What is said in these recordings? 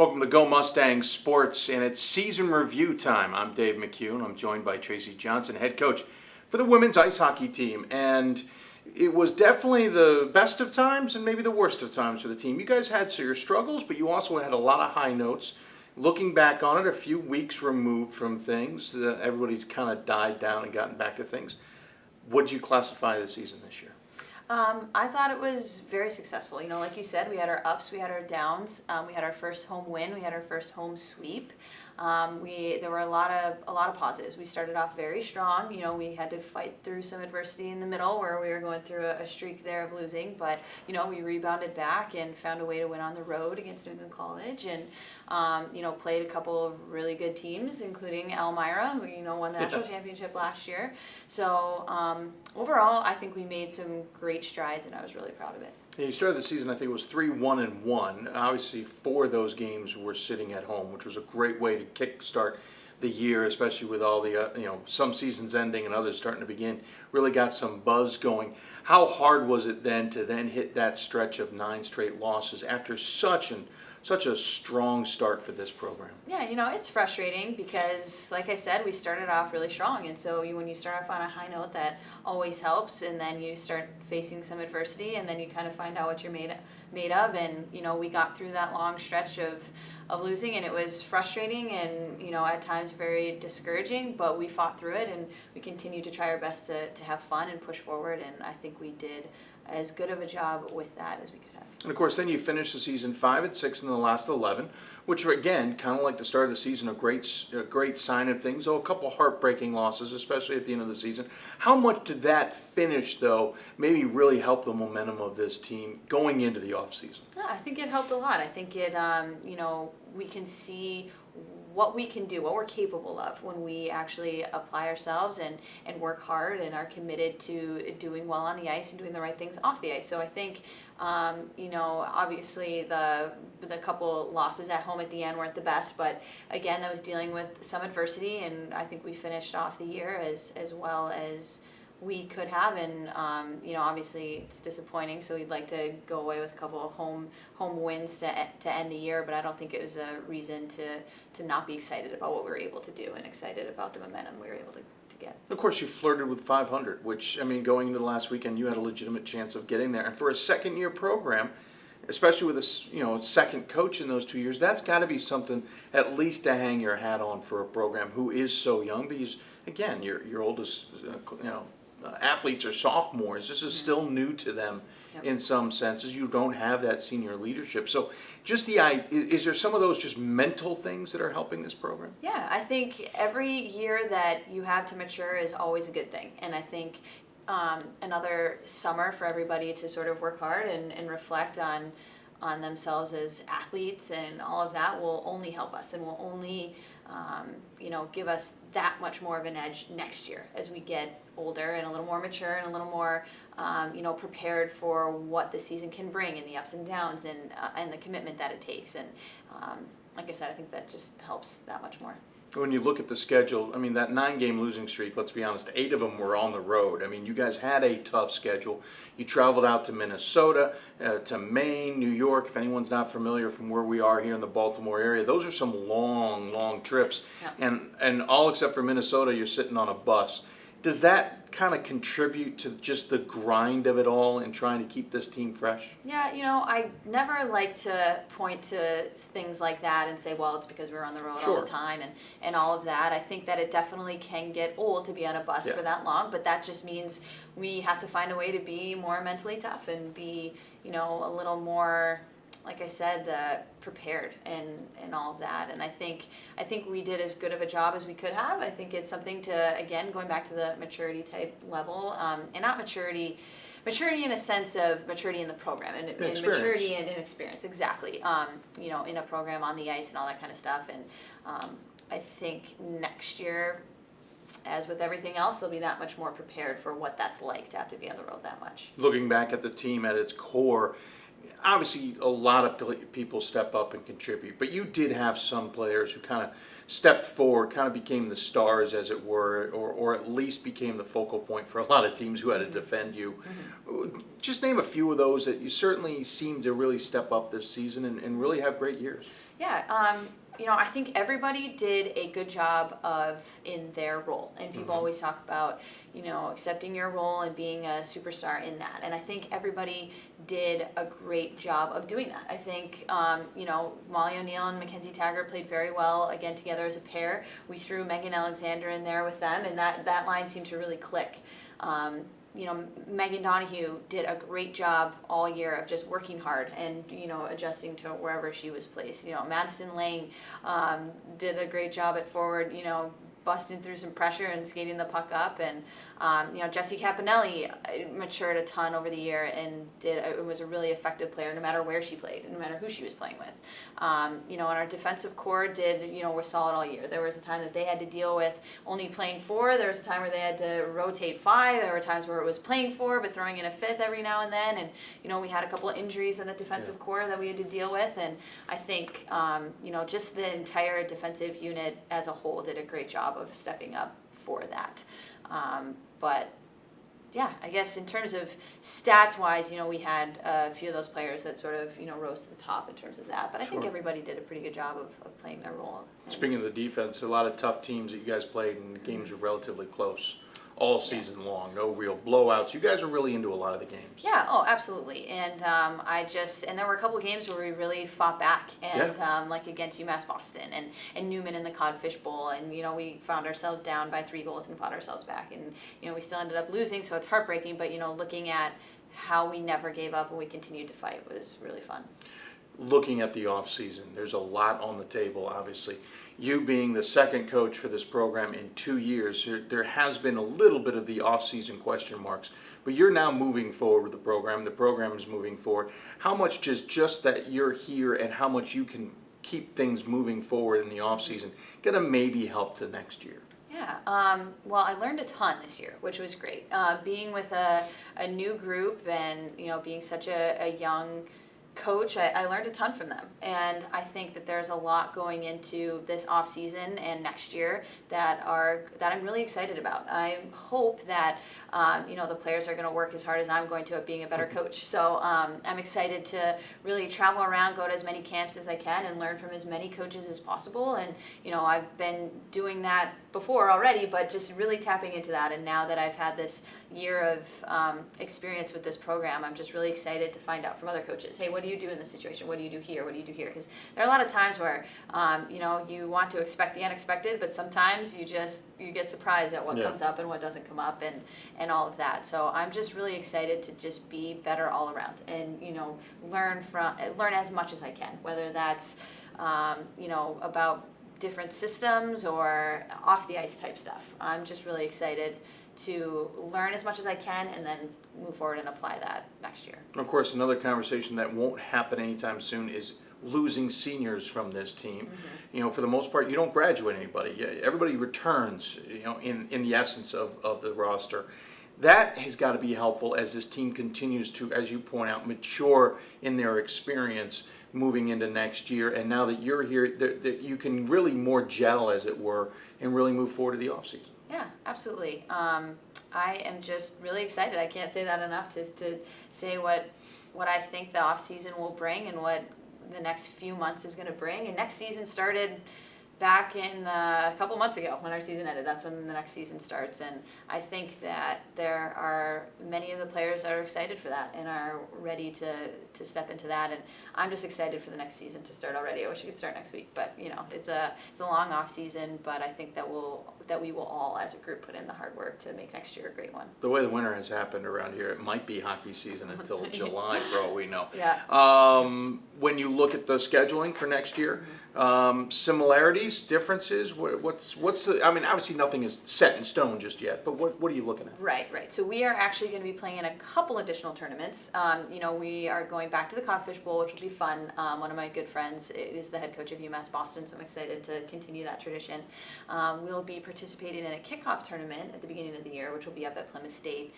Welcome to Go Mustangs Sports, and it's season review time. I'm Dave McHugh, I'm joined by Tracy Johnson, head coach for the women's ice hockey team. And it was definitely the best of times and maybe the worst of times for the team. You guys had your struggles, but you also had a lot of high notes. Looking back on it, a few weeks removed from things, everybody's kind of died down and gotten back to things. What did you classify the season this year? I thought it was very successful. You know, like you said, we had our ups, we had our downs. We had our first home win, we had our first home sweep. There were a lot of positives. We started off very strong. You know, we had to fight through some adversity in the middle where we were going through a streak there of losing. But you know, we rebounded back and found a way to win on the road against New England College, and you know, played a couple of really good teams, including Elmira, who won the national championship last year. So overall, I think we made some great strides, and I was really proud of it. Yeah, you started the season, I think it was 3-1-1. Obviously, 4 of those games were sitting at home, which was a great way to kickstart the year, especially with all the, some seasons ending and others starting to begin. Really got some buzz going. How hard was it then to hit that stretch of 9 straight losses after such a strong start for this program? Yeah, you know, it's frustrating because, like I said, we started off really strong. And so when you start off on a high note, that always helps. And then you start facing some adversity, and then you kind of find out what you're made of. And, you know, we got through that long stretch of losing, and it was frustrating and, you know, at times very discouraging. But we fought through it, and we continued to try our best to have fun and push forward. And I think we did as good of a job with that as we could have. And of course, then you finished the season 5-6 in the last 11, which were, again, kind of like the start of the season, a great sign of things. Oh, a couple heartbreaking losses, especially at the end of the season. How much did that finish, though, maybe really help the momentum of this team going into the offseason? Yeah, I think it helped a lot. I think it, we can see what we can do, what we're capable of when we actually apply ourselves and work hard and are committed to doing well on the ice and doing the right things off the ice. So I think, obviously the couple losses at home at the end weren't the best, but again, that was dealing with some adversity, and I think we finished off the year as well as we could have, and obviously it's disappointing. So we'd like to go away with a couple of home wins to end the year, but I don't think it was a reason to not be excited about what we were able to do and excited about the momentum we were able to get. Of course, you flirted with 500, which, I mean, going into the last weekend, you had a legitimate chance of getting there. And for a second-year program, especially with a second coach in those 2 years, that's got to be something at least to hang your hat on for a program who is so young. Because again, your oldest, athletes are sophomores. This is still new to them. Yep. In some senses. You don't have that senior leadership. So just is there some of those just mental things that are helping this program? Yeah, I think every year that you have to mature is always a good thing. And I think another summer for everybody to sort of work hard and reflect on themselves as athletes and all of that will only help us and will only give us that much more of an edge next year as we get older and a little more mature and a little more prepared for what the season can bring and the ups and downs and the commitment that it takes. And like I said, I think that just helps that much more. When you look at the schedule, I mean, that 9-game losing streak, let's be honest, 8 of them were on the road. I mean, you guys had a tough schedule. You traveled out to Minnesota, to Maine, New York. If anyone's not familiar from where we are here in the Baltimore area, those are some long, long trips. Yeah. And all except for Minnesota, you're sitting on a bus. Does that kind of contribute to just the grind of it all and trying to keep this team fresh? Yeah, I never like to point to things like that and say, well, it's because we're on the road all the time and all of that. I think that it definitely can get old to be on a bus for that long, but that just means we have to find a way to be more mentally tough and be, a little more, like I said, prepared and all of that. And I think we did as good of a job as we could have. I think it's something to, again, going back to the maturity type level, and not maturity in a sense of maturity in the program and maturity and experience, exactly. In a program on the ice and all that kind of stuff. And I think next year, as with everything else, they'll be that much more prepared for what that's like to have to be on the road that much. Looking back at the team at its core, obviously a lot of people step up and contribute, but you did have some players who kind of stepped forward, kind of became the stars, as it were, or at least became the focal point for a lot of teams who had to defend you. Mm-hmm. Just name a few of those that you certainly seem to really step up this season and really have great years. Yeah, I think everybody did a good job in their role, and people always talk about, accepting your role and being a superstar in that. And I think everybody did a great job of doing that. I think, Molly O'Neill and Mackenzie Taggart played very well again together as a pair. We threw Megan Alexander in there with them, and that line seemed to really click. Megan Donahue did a great job all year of just working hard and, adjusting to wherever she was placed. Madison Lang did a great job at forward, busting through some pressure and skating the puck up. And, Jessie Caponelli matured a ton over the year and was a really effective player no matter where she played, no matter who she was playing with. And our defensive core was solid all year. There was a time that they had to deal with only playing 4. There was a time where they had to rotate 5. There were times where it was playing 4 but throwing in a 5th every now and then. And, we had a couple of injuries in the defensive core that we had to deal with. And I think, just the entire defensive unit as a whole did a great job of stepping up for that. But yeah, I guess in terms of stats-wise, we had a few of those players that sort of, rose to the top in terms of that. But I think everybody did a pretty good job of playing their role. Speaking of the defense, a lot of tough teams that you guys played, and the games were relatively close all season long. No real blowouts. You guys are really into a lot of the games. Yeah, oh, absolutely. And and there were a couple of games where we really fought back, and like against UMass Boston and Newman in the Codfish Bowl, and we found ourselves down by 3 goals and fought ourselves back, and we still ended up losing, so it's heartbreaking. But looking at how we never gave up and we continued to fight was really fun. Looking at the off season, there's a lot on the table. Obviously, you being the second coach for this program in 2 years, there has been a little bit of the off season question marks, but you're now moving forward with the program is moving forward. How much just that you're here and how much you can keep things moving forward in the off season gonna maybe help to next year? Yeah, well, I learned a ton this year, which was great. Being with a new group and being such a young coach, I learned a ton from them, and I think that there's a lot going into this off season and next year that I'm really excited about. I hope that the players are going to work as hard as I'm going to at being a better coach. So I'm excited to really travel around, go to as many camps as I can, and learn from as many coaches as possible. And I've been doing that before already, but just really tapping into that. And now that I've had this year of experience with this program, I'm just really excited to find out from other coaches. Hey, what do you do in this situation? What do you do here? What do you do here? Because there are a lot of times where you want to expect the unexpected, but sometimes you get surprised at what comes up and what doesn't come up, and all of that. So I'm just really excited to just be better all around and learn as much as I can, whether that's about different systems or off the ice type stuff. I'm just really excited to learn as much as I can and then move forward and apply that next year. Of course, another conversation that won't happen anytime soon is losing seniors from this team. For the most part, you don't graduate anybody. Everybody returns, in the essence of the roster. That has got to be helpful as this team continues to, as you point out, mature in their experience moving into next year. And now that you're here, that you can really more gel, as it were, and really move forward to the offseason. Yeah, absolutely. I am just really excited. I can't say that enough to say what I think the off season will bring and what the next few months is going to bring. And next season started back in a couple months ago when our season ended. That's when the next season starts, and I think that there are many of the players that are excited for that and are ready to step into that, and I'm just excited for the next season to start already. I wish it could start next week, but it's a long off season, but I think that we will all as a group put in the hard work to make next year a great one. The way the winter has happened around here, it might be hockey season until July for all we know. Yeah. When you look at the scheduling for next year, similarities, differences, what's the, obviously nothing is set in stone just yet, but what are you looking at? Right. So we are actually going to be playing in a couple additional tournaments. We are going back to the Codfish Bowl, which will be fun. One of my good friends is the head coach of UMass Boston, so I'm excited to continue that tradition. We'll be participating in a kickoff tournament at the beginning of the year, which will be up at Plymouth State,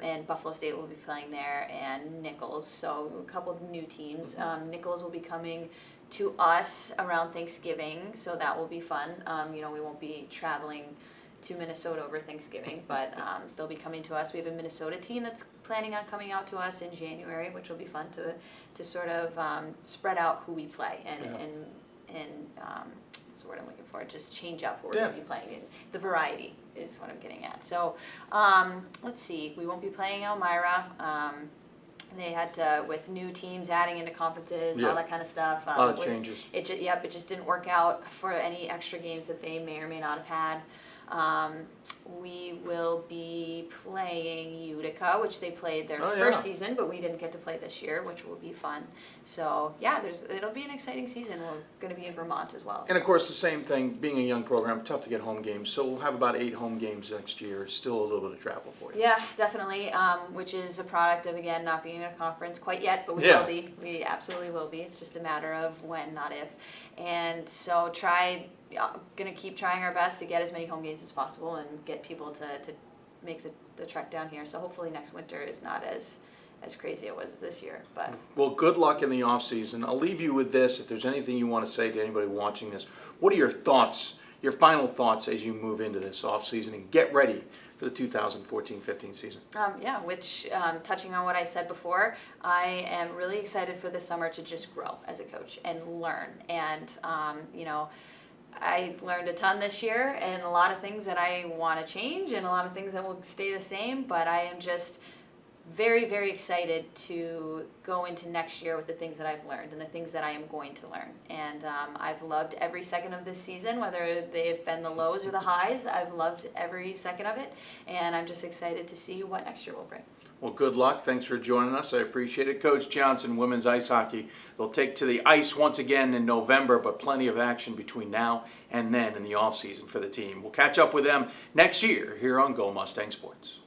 and Buffalo State will be playing there, and Nichols, so a couple of new teams. Nichols will be coming to us around Thanksgiving, so that will be fun. We won't be traveling to Minnesota over Thanksgiving, but they'll be coming to us. We have a Minnesota team that's planning on coming out to us in January, which will be fun to sort of spread out who we play and what's the word I'm looking for? Just change up what we're going to be playing. The variety is what I'm getting at. So let's see. We won't be playing Elmira. They had to, with new teams adding into conferences and all that kind of stuff. A lot of changes. It just didn't work out for any extra games that they may or may not have had. We will be playing Utica, which they played their first season, but we didn't get to play this year, which will be fun. So yeah, it'll be an exciting season. We're going to be in Vermont as well. And of course, the same thing, being a young program, tough to get home games. So we'll have about 8 home games next year. Still a little bit of travel for you. Yeah, definitely, which is a product of, again, not being in a conference quite yet, but we will be. We absolutely will be. It's just a matter of when, not if. And so going to keep trying our best to get as many home games as possible and get people to make the trek down here. So hopefully next winter is not as crazy it was this year. But well, good luck in the off season. I'll leave you with this. If there's anything you want to say to anybody watching this, what are your thoughts, your final thoughts as you move into this off season and get ready for the 2014-15 season? Touching on what I said before, I am really excited for this summer to just grow as a coach and learn. And I learned a ton this year, and a lot of things that I want to change and a lot of things that will stay the same, but I am just very, very excited to go into next year with the things that I've learned and the things that I am going to learn. And I've loved every second of this season, whether they've been the lows or the highs. I've loved every second of it, and I'm just excited to see what next year will bring. Well, good luck. Thanks for joining us. I appreciate it. Coach Johnson, women's ice hockey. They'll take to the ice once again in November, but plenty of action between now and then in the offseason for the team. We'll catch up with them next year here on Go Mustang Sports.